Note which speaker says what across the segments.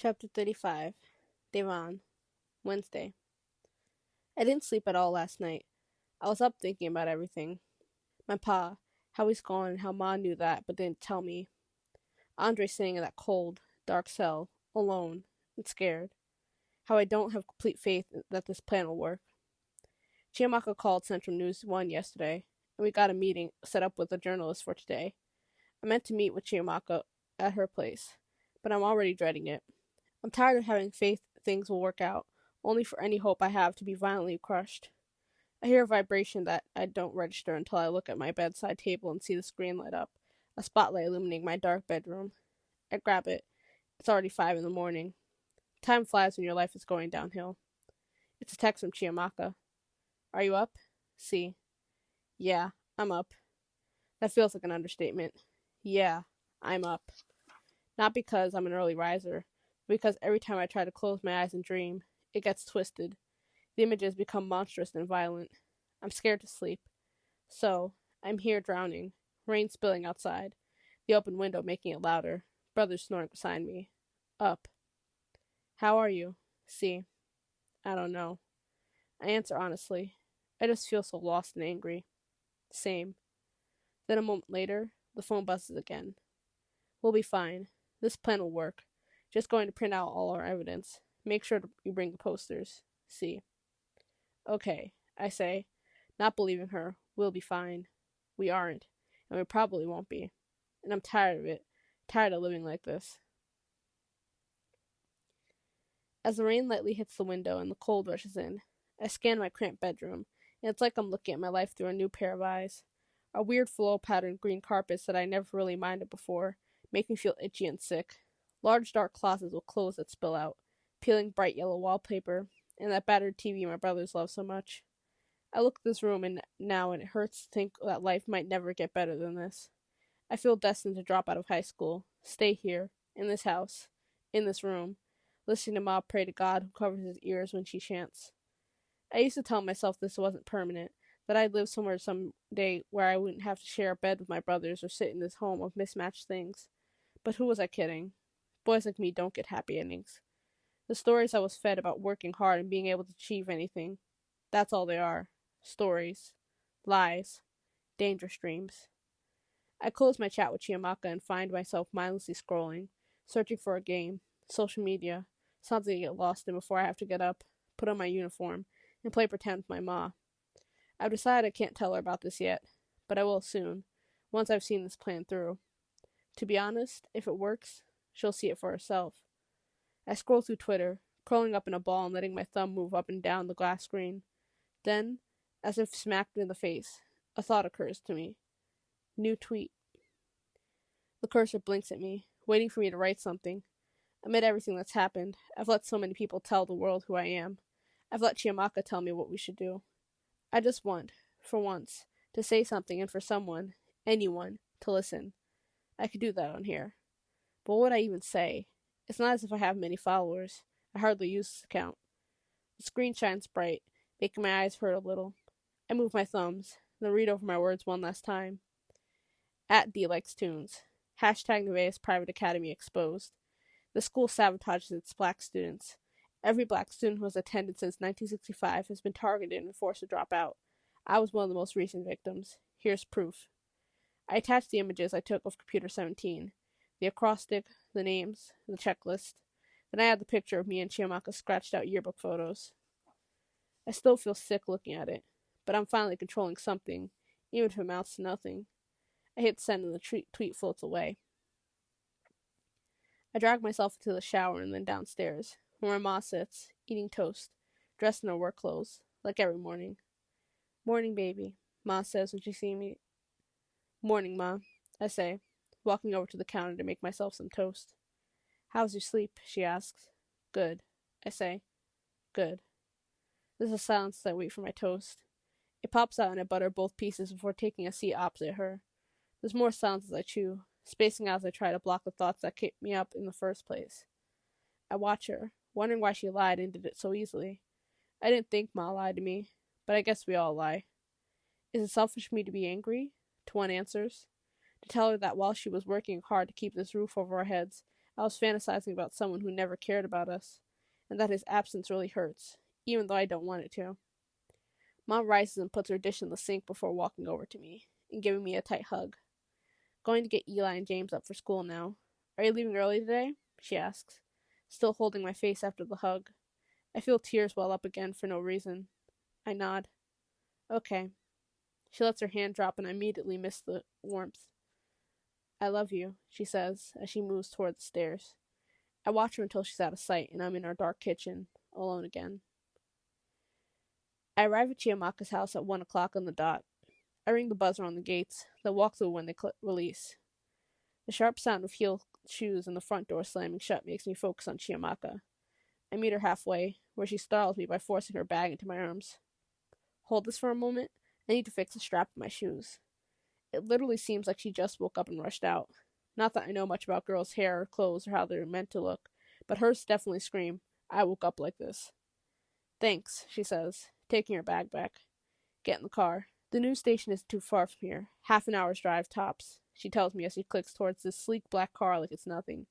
Speaker 1: Chapter 35. Devon. Wednesday. I didn't sleep at all last night. I was up thinking about everything. My pa, how he's gone and how Ma knew that but didn't tell me. Andre sitting in that cold, dark cell, alone and scared. How I don't have complete faith that this plan will work. Chiamaka called Central News 1 yesterday, and we got a meeting set up with a journalist for today. I meant to meet with Chiamaka at her place, but I'm already dreading it. I'm tired of having faith things will work out, only for any hope I have to be violently crushed. I hear a vibration that I don't register until I look at my bedside table and see the screen light up, a spotlight illuminating my dark bedroom. I grab it. It's already 5 in the morning. Time flies when your life is going downhill. It's a text from Chiamaka. Are you up? See. Yeah, I'm up. That feels like an understatement. Yeah, I'm up. Not because I'm an early riser, but because every time I try to close my eyes and dream, it gets twisted. The images become monstrous and violent. I'm scared to sleep. So, I'm here drowning, rain spilling outside, the open window making it louder, brothers snoring beside me. Up. How are you? See. I don't know. I answer honestly. I just feel so lost and angry. Same. Then a moment later, the phone buzzes again. We'll be fine. This plan will work. Just going to print out all our evidence. Make sure you bring the posters. See. Okay, I say, not believing her. We'll be fine. We aren't, and we probably won't be. And I'm tired of it. Tired of living like this. As the rain lightly hits the window and the cold rushes in, I scan my cramped bedroom, and it's like I'm looking at my life through a new pair of eyes. Our weird flow-patterned green carpets that I never really minded before make me feel itchy and sick. Large dark closets with clothes that spill out, peeling bright yellow wallpaper, and that battered TV my brothers love so much. I look at this room now and it hurts to think that life might never get better than this. I feel destined to drop out of high school, stay here, in this house, in this room, listening to Ma pray to God who covers his ears when she chants. I used to tell myself this wasn't permanent, that I'd live somewhere someday where I wouldn't have to share a bed with my brothers or sit in this home of mismatched things. But who was I kidding? Boys like me don't get happy endings. The stories I was fed about working hard and being able to achieve anything, that's all they are. Stories. Lies. Dangerous dreams. I close my chat with Chiamaka and find myself mindlessly scrolling, searching for a game, social media, something to get lost in before I have to get up, put on my uniform, and play pretend with my ma. I've decided I can't tell her about this yet, but I will soon, once I've seen this plan through. To be honest, if it works, she'll see it for herself. I scroll through Twitter, curling up in a ball and letting my thumb move up and down the glass screen. Then, as if smacked in the face, a thought occurs to me. New tweet. The cursor blinks at me, waiting for me to write something. Amid everything that's happened, I've let so many people tell the world who I am. I've let Chiamaka tell me what we should do. I just want, for once, to say something and for someone, anyone, to listen. I could do that on here. But what would I even say? It's not as if I have many followers. I hardly use this account. The screen shines bright, making my eyes hurt a little. I move my thumbs, then read over my words one last time. At D likes tunes. Hashtag Nevaeh's Private Academy exposed. The school sabotages its black students. Every black student who has attended since 1965 has been targeted and forced to drop out. I was one of the most recent victims. Here's proof. I attached the images I took of Computer 17. The acrostic, the names, the checklist. Then I had the picture of me and Chiamaka's scratched out yearbook photos. I still feel sick looking at it, but I'm finally controlling something, even if it amounts to nothing. I hit send and the tweet floats away. I drag myself into the shower and then downstairs, where my ma sits, eating toast, dressed in her work clothes, like every morning. Morning, baby, Ma says when she sees me. Morning, Ma, I say, walking over to the counter to make myself some toast. How's your sleep? She asks. Good, I say. Good. There's a silence as I wait for my toast. It pops out and I butter both pieces before taking a seat opposite her. There's more silence as I chew, spacing out as I try to block the thoughts that kept me up in the first place. I watch her, wondering why she lied and did it so easily. I didn't think Ma lied to me, but I guess we all lie. Is it selfish of me to be angry? To want answers? To tell her that while she was working hard to keep this roof over our heads, I was fantasizing about someone who never cared about us, and that his absence really hurts, even though I don't want it to. Mom rises and puts her dish in the sink before walking over to me and giving me a tight hug. Going to get Eli and James up for school now. Are you leaving early today? She asks, still holding my face after the hug. I feel tears well up again for no reason. I nod. Okay. She lets her hand drop and I immediately miss the warmth. I love you, she says as she moves toward the stairs. I watch her until she's out of sight and I'm in our dark kitchen, alone again. I arrive at Chiamaka's house at 1 o'clock on the dot. I ring the buzzer on the gates, then walk through when they release. The sharp sound of heel shoes and the front door slamming shut makes me focus on Chiamaka. I meet her halfway, where she startles me by forcing her bag into my arms. Hold this for a moment. I need to fix the strap of my shoes. It literally seems like she just woke up and rushed out. Not that I know much about girls' hair or clothes or how they're meant to look, but hers definitely scream, I woke up like this. Thanks, she says, taking her bag back. Get in the car. The news station isn't too far from here. Half an hour's drive tops, she tells me as she clicks towards this sleek black car like it's nothing.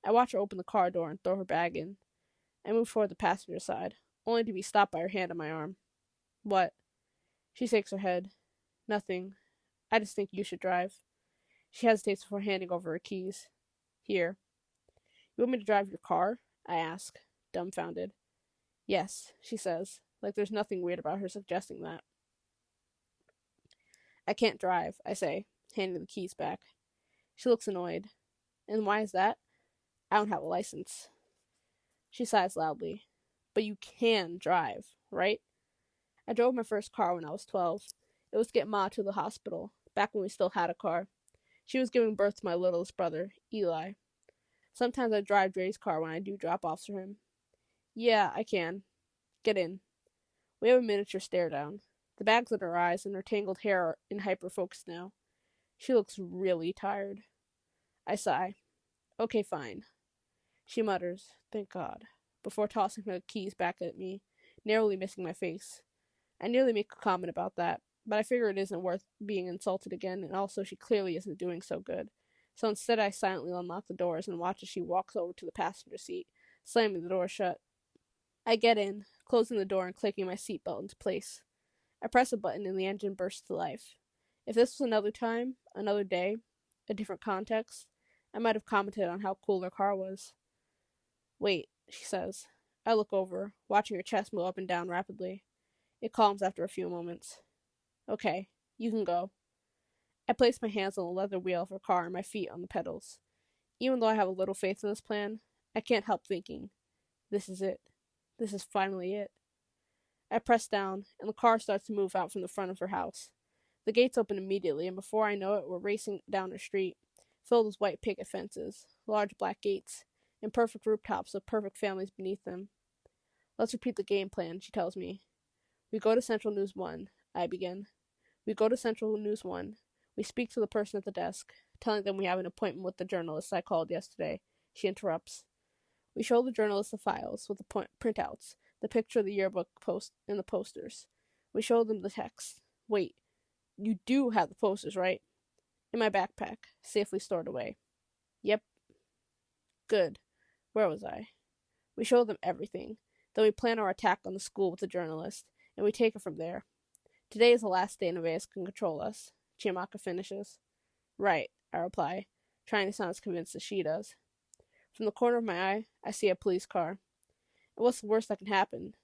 Speaker 1: I watch her open the car door and throw her bag in. I move toward the passenger side, only to be stopped by her hand on my arm. What? She shakes her head. Nothing. I just think you should drive. She hesitates before handing over her keys. Here. You want me to drive your car? I ask, dumbfounded. Yes, she says, like there's nothing weird about her suggesting that. I can't drive, I say, handing the keys back. She looks annoyed. And why is that? I don't have a license. She sighs loudly. But you can drive, right? I drove my first car when I was 12. It was to get Ma to the hospital, back when we still had a car. She was giving birth to my littlest brother, Eli. Sometimes I drive Dre's car when I do drop-offs for him. Yeah, I can. Get in. We have a miniature stare-down. The bag's in her eyes and her tangled hair are in hyper-focus now. She looks really tired. I sigh. Okay, fine. She mutters, thank God, before tossing her keys back at me, narrowly missing my face. I nearly make a comment about that, but I figure it isn't worth being insulted again, and also she clearly isn't doing so good. So instead I silently unlock the doors and watch as she walks over to the passenger seat, slamming the door shut. I get in, closing the door and clicking my seatbelt into place. I press a button and the engine bursts to life. If this was another time, another day, a different context, I might have commented on how cool her car was. Wait, she says. I look over, watching her chest move up and down rapidly. It calms after a few moments. Okay, you can go. I place my hands on the leather wheel of her car and my feet on the pedals. Even though I have a little faith in this plan, I can't help thinking, this is it. This is finally it. I press down, and the car starts to move out from the front of her house. The gates open immediately, and before I know it, we're racing down her street, filled with white picket fences, large black gates, and perfect rooftops with perfect families beneath them. Let's repeat the game plan, she tells me. We go to Central News 1, I begin. We go to Central News 1. We speak to the person at the desk, telling them we have an appointment with the journalist I called yesterday. She interrupts. We show the journalist the files with the printouts, the picture of the yearbook post and the posters. We show them the text. Wait, you do have the posters, right? In my backpack, safely stored away. Yep. Good. Where was I? We show them everything. Then we plan our attack on the school with the journalist, and we take it from there. Today is the last day Nevaeh can control us, Chiamaka finishes. Right, I reply, trying to sound as convinced as she does. From the corner of my eye, I see a police car. And what's the worst that can happen?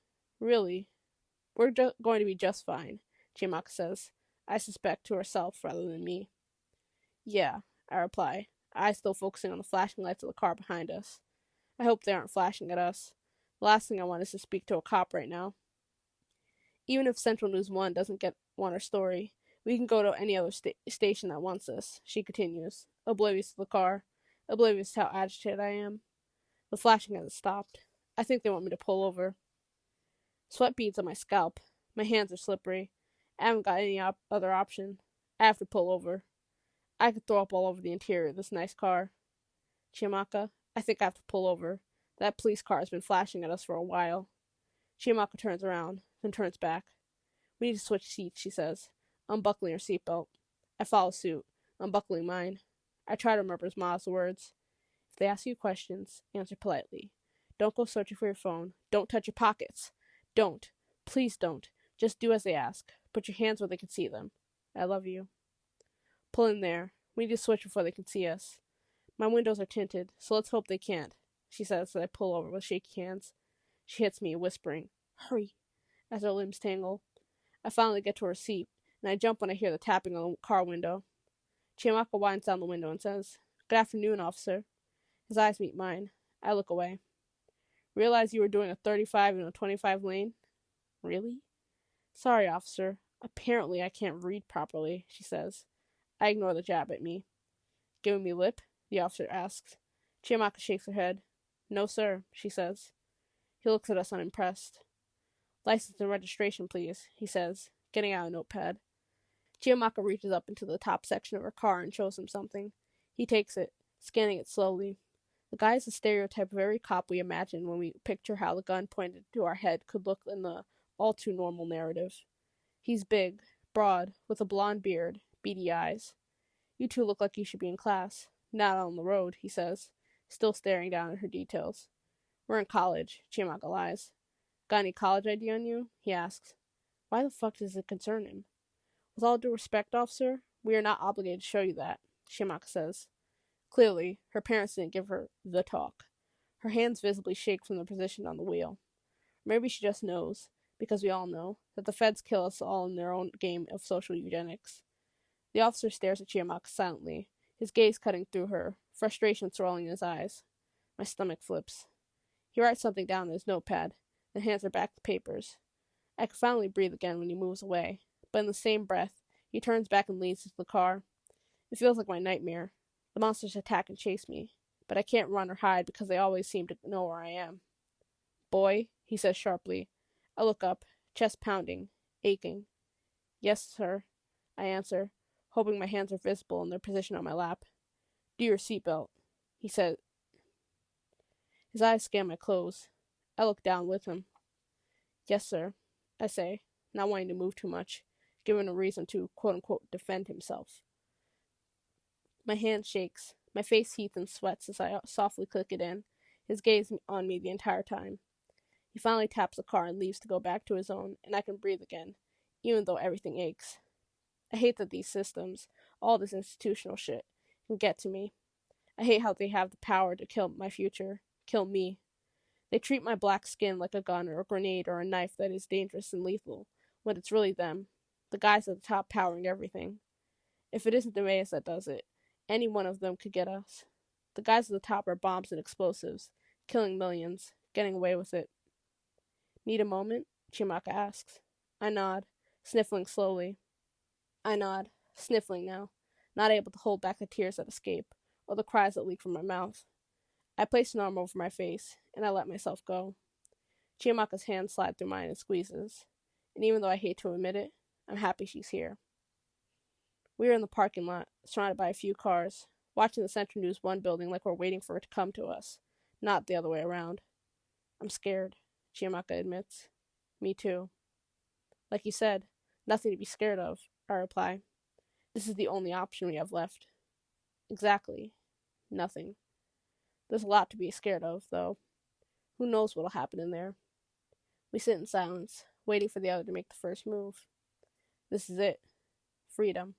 Speaker 1: Really? We're going to be just fine, Chiamaka says, I suspect to herself rather than me. Yeah, I reply, eyes still focusing on the flashing lights of the car behind us. I hope they aren't flashing at us. The last thing I want is to speak to a cop right now. Even if Central News 1 doesn't want our story, we can go to any other station that wants us, she continues, oblivious to the car, oblivious to how agitated I am. The flashing hasn't stopped. I think they want me to pull over. Sweat beads on my scalp. My hands are slippery. I haven't got any other option. I have to pull over. I could throw up all over the interior of this nice car. Chiamaka, I think I have to pull over. That police car has been flashing at us for a while. Chiamaka turns around, then turns back. We need to switch seats, she says, unbuckling her seatbelt. I follow suit, unbuckling mine. I try to remember Ma's words. If they ask you questions, answer politely. Don't go searching for your phone. Don't touch your pockets. Don't. Please don't. Just do as they ask. Put your hands where they can see them. I love you. Pull in there. We need to switch before they can see us. My windows are tinted, so let's hope they can't, she says as I pull over with shaky hands. She hits me, whispering, Hurry, as our limbs tangle. I finally get to her seat, and I jump when I hear the tapping on the car window. Chiamaka winds down the window and says, Good afternoon, officer. His eyes meet mine. I look away. Realize you were doing a 35 in a 25 lane? Really? Sorry, officer. Apparently I can't read properly, she says. I ignore the jab at me. Giving me lip? The officer asks. Chiamaka shakes her head. No, sir, she says. He looks at us unimpressed. License and registration, please, he says, getting out a notepad. Chiamaka reaches up into the top section of her car and shows him something. He takes it, scanning it slowly. The guy is the stereotype of every cop we imagine when we picture how the gun pointed to our head could look in the all-too-normal narrative. He's big, broad, with a blonde beard, beady eyes. You two look like you should be in class. Not on the road, he says, still staring down at her details. We're in college, Chiamaka lies. Got any college ID on you? He asks. Why the fuck does it concern him? With all due respect, officer, we are not obligated to show you that, Chiamaka says. Clearly, her parents didn't give her the talk. Her hands visibly shake from the position on the wheel. Maybe she just knows, because we all know, that the feds kill us all in their own game of social eugenics. The officer stares at Chiamaka silently, his gaze cutting through her, frustration swirling in his eyes. My stomach flips. He writes something down in his notepad, then hands her back the papers. I can finally breathe again when he moves away, but in the same breath, he turns back and leans into the car. It feels like my nightmare. The monsters attack and chase me, but I can't run or hide because they always seem to know where I am. Boy, he says sharply. I look up, chest pounding, aching. Yes, sir, I answer, hoping my hands are visible in their position on my lap. Do your seatbelt, he said. His eyes scan my clothes. I look down with him. Yes, sir, I say, not wanting to move too much, given a reason to, quote-unquote, defend himself. My hand shakes. My face heats and sweats as I softly click it in, his gaze on me the entire time. He finally taps the car and leaves to go back to his own, and I can breathe again, even though everything aches. I hate that these systems, all this institutional shit, can get to me. I hate how they have the power to kill my future, kill me. They treat my black skin like a gun or a grenade or a knife that is dangerous and lethal, when it's really them, the guys at the top powering everything. If it isn't the Mayas that does it, any one of them could get us. The guys at the top are bombs and explosives, killing millions, getting away with it. Need a moment? Chiamaka asks. I nod, sniffling slowly. I nod, sniffling now, not able to hold back the tears that escape, or the cries that leak from my mouth. I place an arm over my face, and I let myself go. Chiamaka's hand slides through mine and squeezes, and even though I hate to admit it, I'm happy she's here. We are in the parking lot, surrounded by a few cars, watching the Central News 1 building like we're waiting for it to come to us, not the other way around. I'm scared, Chiamaka admits. Me too. Like you said, nothing to be scared of, I reply. This is the only option we have left. Exactly. Nothing. There's a lot to be scared of, though. Who knows what'll happen in there? We sit in silence, waiting for the other to make the first move. This is it. Freedom.